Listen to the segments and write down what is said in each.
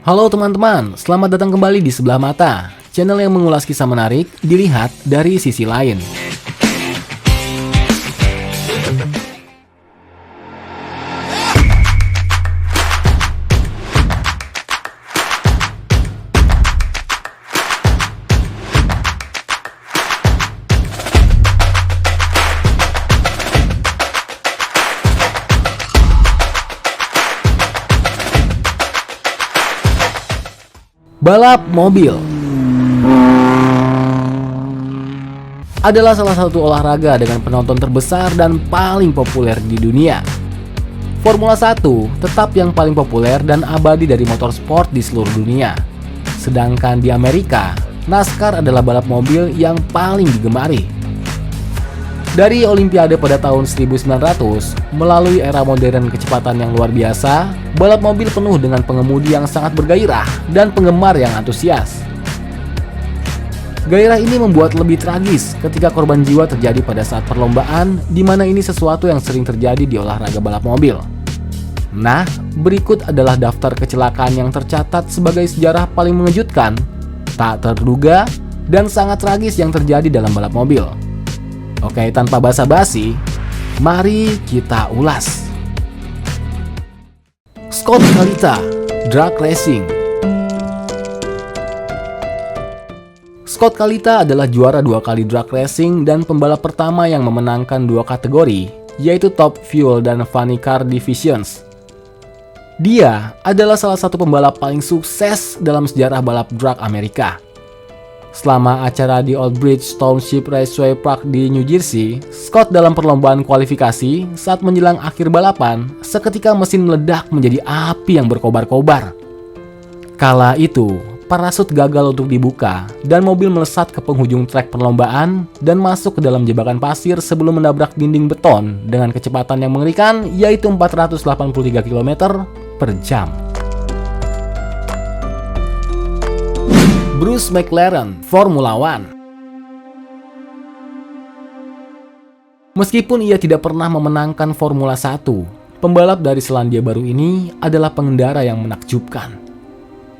Halo teman-teman, selamat datang kembali di Sebelah Mata, channel yang mengulas kisah menarik dilihat dari sisi lain. Balap mobil adalah salah satu olahraga dengan penonton terbesar dan paling populer di dunia. Formula 1 tetap yang paling populer dan abadi dari motorsport di seluruh dunia. Sedangkan di Amerika, NASCAR adalah balap mobil yang paling digemari. Dari Olimpiade pada tahun 1900, melalui era modern kecepatan yang luar biasa, balap mobil penuh dengan pengemudi yang sangat bergairah dan penggemar yang antusias. Gairah ini membuat lebih tragis ketika korban jiwa terjadi pada saat perlombaan, di mana ini sesuatu yang sering terjadi di olahraga balap mobil. Nah, berikut adalah daftar kecelakaan yang tercatat sebagai sejarah paling mengejutkan, tak terduga, dan sangat tragis yang terjadi dalam balap mobil. Oke, tanpa basa-basi, mari kita ulas. Scott Kalita, Drag Racing. Scott Kalita adalah juara 2 kali drag racing dan pembalap pertama yang memenangkan 2 kategori, yaitu Top Fuel dan Funny Car Divisions. Dia adalah salah satu pembalap paling sukses dalam sejarah balap drag Amerika. Selama acara di Old Bridge Township Raceway Park di New Jersey, Scott dalam perlombaan kualifikasi saat menjelang akhir balapan, seketika mesin meledak menjadi api yang berkobar-kobar. Kala itu, parasut gagal untuk dibuka dan mobil melesat ke penghujung trek perlombaan dan masuk ke dalam jebakan pasir sebelum menabrak dinding beton dengan kecepatan yang mengerikan, yaitu 483 km per jam. Bruce McLaren, Formula One. Meskipun ia tidak pernah memenangkan Formula 1, pembalap dari Selandia Baru ini adalah pengendara yang menakjubkan.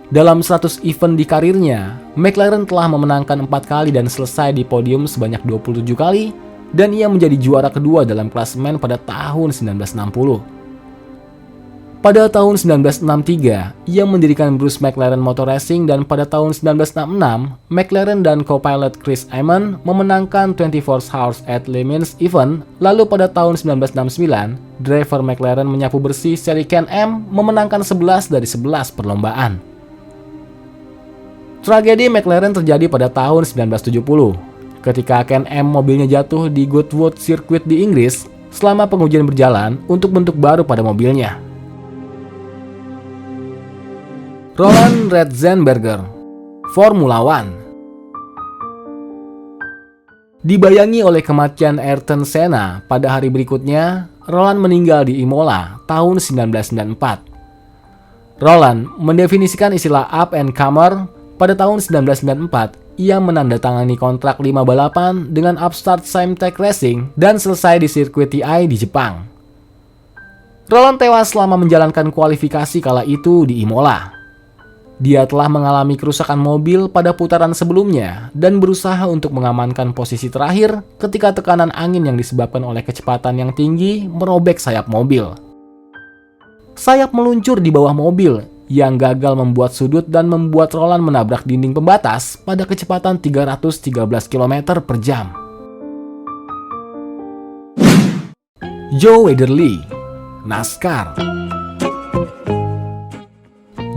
Dalam 100 event di karirnya, McLaren telah memenangkan 4 kali dan selesai di podium sebanyak 27 kali, dan ia menjadi juara kedua dalam klasemen pada tahun 1960. Pada tahun 1963, ia mendirikan Bruce McLaren Motor Racing dan pada tahun 1966, McLaren dan co-pilot Chris Amon memenangkan 24 Hours at Le Mans event. Lalu pada tahun 1969, driver McLaren menyapu bersih seri Can-Am memenangkan 11 dari 11 perlombaan. Tragedi McLaren terjadi pada tahun 1970, ketika Can-Am mobilnya jatuh di Goodwood Circuit di Inggris selama pengujian berjalan untuk bentuk baru pada mobilnya. Roland Ratzenberger, Formula One. Dibayangi oleh kematian Ayrton Senna pada hari berikutnya, Roland meninggal di Imola tahun 1994. Roland mendefinisikan istilah up and comer pada tahun 1994. Ia menandatangani kontrak 5 balapan dengan upstart Simtek Racing dan selesai di sirkuit TI di Jepang. Roland tewas selama menjalankan kualifikasi kala itu di Imola. Dia telah mengalami kerusakan mobil pada putaran sebelumnya dan berusaha untuk mengamankan posisi terakhir ketika tekanan angin yang disebabkan oleh kecepatan yang tinggi merobek sayap mobil. Sayap meluncur di bawah mobil yang gagal membuat sudut dan membuat Roland menabrak dinding pembatas pada kecepatan 313 km per jam. Joe Wetherly, NASCAR.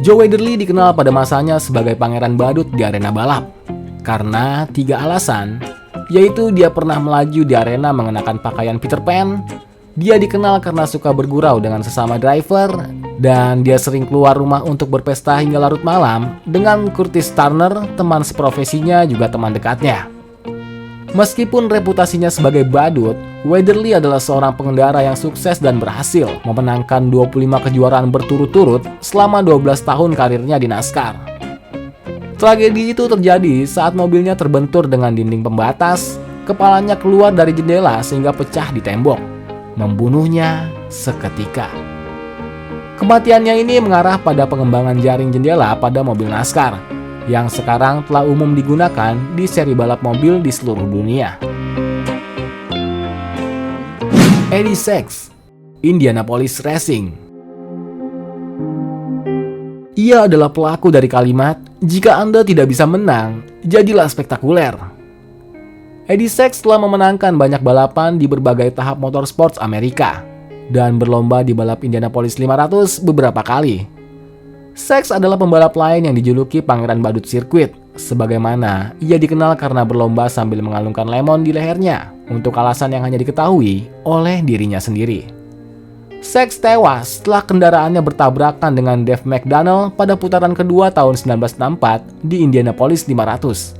Joe Wetherly dikenal pada masanya sebagai pangeran badut di arena balap karena 3 alasan, yaitu dia pernah melaju di arena mengenakan pakaian Peter Pan, dia dikenal karena suka bergurau dengan sesama driver, dan dia sering keluar rumah untuk berpesta hingga larut malam dengan Curtis Turner, teman seprofesinya juga teman dekatnya. Meskipun reputasinya sebagai badut, Wetherly adalah seorang pengendara yang sukses dan berhasil memenangkan 25 kejuaraan berturut-turut selama 12 tahun karirnya di NASCAR. Tragedi itu terjadi saat mobilnya terbentur dengan dinding pembatas, kepalanya keluar dari jendela sehingga pecah di tembok, membunuhnya seketika. Kematiannya ini mengarah pada pengembangan jaring jendela pada mobil NASCAR, yang sekarang telah umum digunakan di seri balap mobil di seluruh dunia. Eddie Sachs, Indianapolis Racing. Ia adalah pelaku dari kalimat, "Jika Anda tidak bisa menang, jadilah spektakuler." Eddie Sachs telah memenangkan banyak balapan di berbagai tahap motorsports Amerika dan berlomba di balap Indianapolis 500 beberapa kali. Sachs adalah pembalap lain yang dijuluki Pangeran Badut Sirkuit, sebagaimana ia dikenal karena berlomba sambil mengalungkan lemon di lehernya untuk alasan yang hanya diketahui oleh dirinya sendiri. Sachs tewas setelah kendaraannya bertabrakan dengan Dave McDaniel pada putaran kedua tahun 1964 di Indianapolis 500.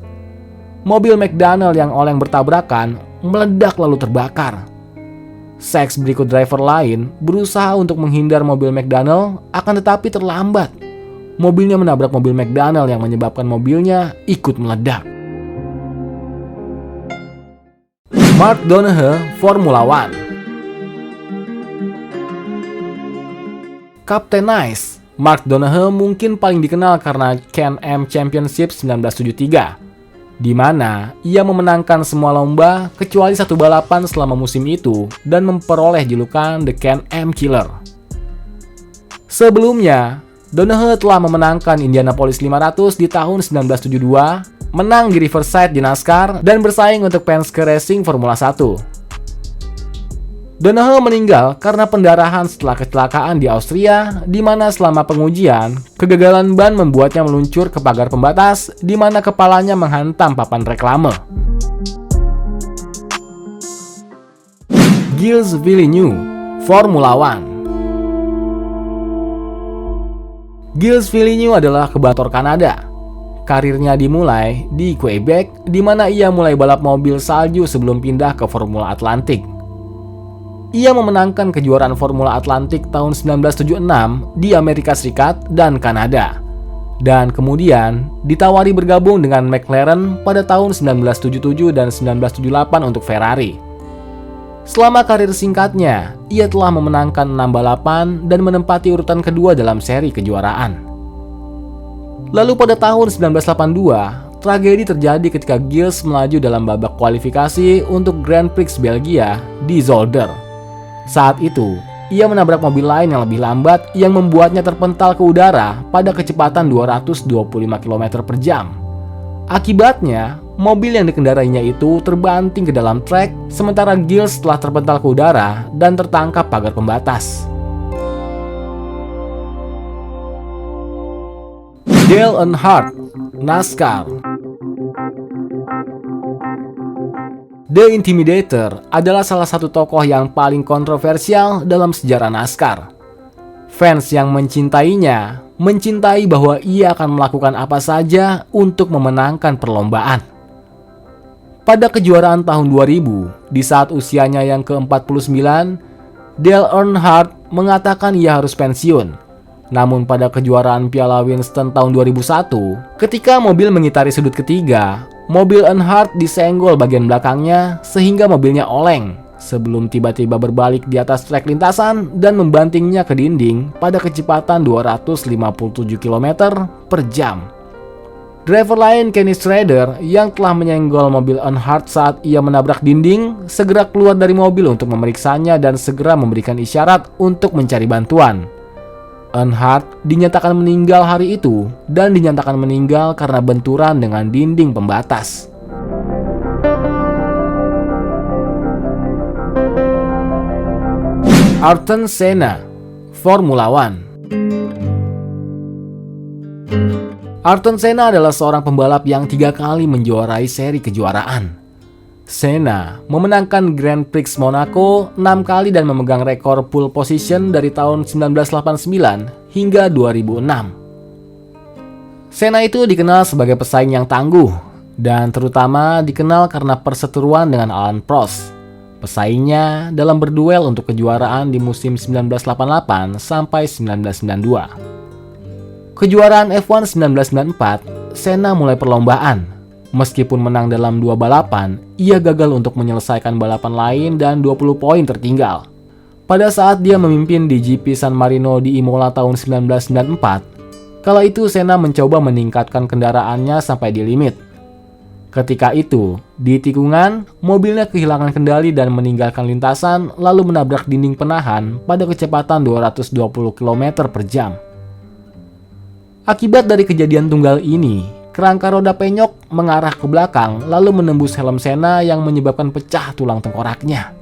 Mobil McDaniel yang oleng bertabrakan meledak lalu terbakar. Sachs berikut driver lain berusaha untuk menghindar mobil McDaniel, akan tetapi terlambat. Mobilnya menabrak mobil McDaniel yang menyebabkan mobilnya ikut meledak. Mark Donohue, Formula One. Kapten Nice, Mark Donohue mungkin paling dikenal karena Can-Am Championship 1973, di mana ia memenangkan semua lomba kecuali satu balapan selama musim itu dan memperoleh julukan The Can-Am Killer. Sebelumnya, Donohue telah memenangkan Indianapolis 500 di tahun 1972, menang di Riverside di NASCAR, dan bersaing untuk Penske Racing Formula 1. Donohue meninggal karena pendarahan setelah kecelakaan di Austria, di mana selama pengujian, kegagalan ban membuatnya meluncur ke pagar pembatas, di mana kepalanya menghantam papan reklame. Gilles Villeneuve, Formula One. Gilles Villeneuve adalah kebator Kanada. Karirnya dimulai di Quebec, di mana ia mulai balap mobil salju sebelum pindah ke Formula Atlantik. Ia memenangkan kejuaraan Formula Atlantik tahun 1976 di Amerika Serikat dan Kanada, dan kemudian ditawari bergabung dengan McLaren pada tahun 1977 dan 1978 untuk Ferrari. Selama karir singkatnya, ia telah memenangkan 6 balapan dan menempati urutan kedua dalam seri kejuaraan. Lalu pada tahun 1982, tragedi terjadi ketika Gilles melaju dalam babak kualifikasi untuk Grand Prix Belgia di Zolder. Saat itu, ia menabrak mobil lain yang lebih lambat yang membuatnya terpental ke udara pada kecepatan 225 km per jam. Akibatnya, mobil yang dikendarainya itu terbanting ke dalam trek, sementara Gilles telah terpental ke udara dan tertangkap pagar pembatas. Dale Earnhardt, NASCAR. The Intimidator adalah salah satu tokoh yang paling kontroversial dalam sejarah NASCAR. Fans yang mencintainya mencintai bahwa ia akan melakukan apa saja untuk memenangkan perlombaan. Pada kejuaraan tahun 2000, di saat usianya yang ke-49, Dale Earnhardt mengatakan ia harus pensiun. Namun pada kejuaraan Piala Winston tahun 2001, ketika mobil mengitari sudut ketiga, mobil Earnhardt disenggol bagian belakangnya sehingga mobilnya oleng sebelum tiba-tiba berbalik di atas trek lintasan dan membantingnya ke dinding pada kecepatan 257 km per jam. Driver lain Kenny Schrader yang telah menyenggol mobil Earnhardt saat ia menabrak dinding segera keluar dari mobil untuk memeriksanya dan segera memberikan isyarat untuk mencari bantuan. Earnhardt dinyatakan meninggal hari itu dan dinyatakan meninggal karena benturan dengan dinding pembatas. Ayrton Senna, Formula One. Ayrton Senna adalah seorang pembalap yang 3 kali menjuarai seri kejuaraan. Senna memenangkan Grand Prix Monaco 6 kali dan memegang rekor pole position dari tahun 1989 hingga 2006. Senna itu dikenal sebagai pesaing yang tangguh dan terutama dikenal karena perseteruan dengan Alain Prost, pesaingnya dalam berduel untuk kejuaraan di musim 1988 sampai 1992. Kejuaraan F1 1994, Senna mulai perlombaan. Meskipun menang dalam 2 balapan, ia gagal untuk menyelesaikan balapan lain dan 20 poin tertinggal. pada saat dia memimpin di GP San Marino di Imola tahun 1994. Kala itu Senna mencoba meningkatkan kendaraannya sampai di limit. Ketika itu, di tikungan, mobilnya kehilangan kendali dan meninggalkan lintasan lalu menabrak dinding penahan pada kecepatan 220 km per jam. Akibat dari kejadian tunggal ini, kerangka roda penyok mengarah ke belakang lalu menembus helm Senna yang menyebabkan pecah tulang tengkoraknya.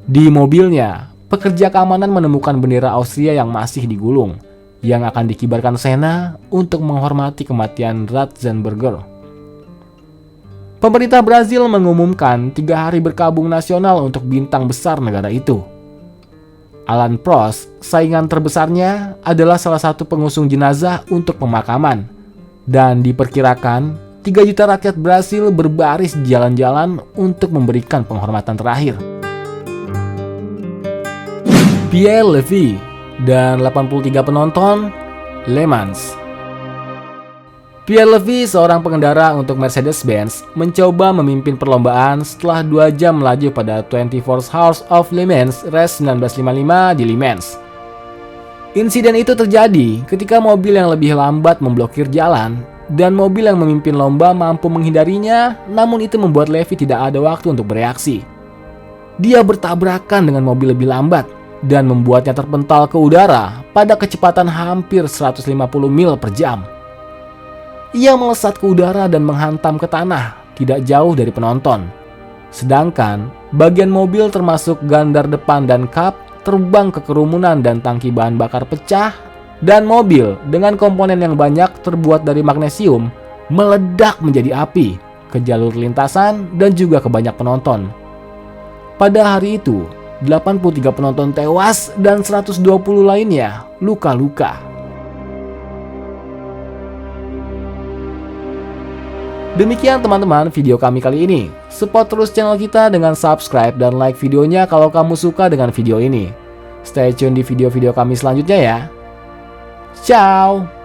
Di mobilnya, pekerja keamanan menemukan bendera Austria yang masih digulung, yang akan dikibarkan Senna untuk menghormati kematian Ratzenberger. Pemerintah Brazil mengumumkan 3 hari berkabung nasional untuk bintang besar negara itu. Alan Prost, saingan terbesarnya, adalah salah satu pengusung jenazah untuk pemakaman. Dan diperkirakan 3 juta rakyat Brasil berbaris di jalan-jalan untuk memberikan penghormatan terakhir. Pierre Levy dan 83 penonton Le Mans. Pierre Levy, seorang pengendara untuk Mercedes-Benz, mencoba memimpin perlombaan setelah 2 jam melaju pada 24 Hours of Le Mans Race 1955 di Le Mans. Insiden itu terjadi ketika mobil yang lebih lambat memblokir jalan dan mobil yang memimpin lomba mampu menghindarinya, namun itu membuat Levy tidak ada waktu untuk bereaksi. Dia bertabrakan dengan mobil lebih lambat dan membuatnya terpental ke udara pada kecepatan hampir 150 mil per jam. Ia melesat ke udara dan menghantam ke tanah, tidak jauh dari penonton. Sedangkan, bagian mobil termasuk gandar depan dan kap terbang ke kerumunan dan tangki bahan bakar pecah, dan mobil dengan komponen yang banyak terbuat dari magnesium meledak menjadi api ke jalur lintasan dan juga ke banyak penonton. Pada hari itu, 83 penonton tewas dan 120 lainnya luka-luka. Demikian teman-teman video kami kali ini. Support terus channel kita dengan subscribe dan like videonya kalau kamu suka dengan video ini. Stay tune di video-video kami selanjutnya ya. Ciao!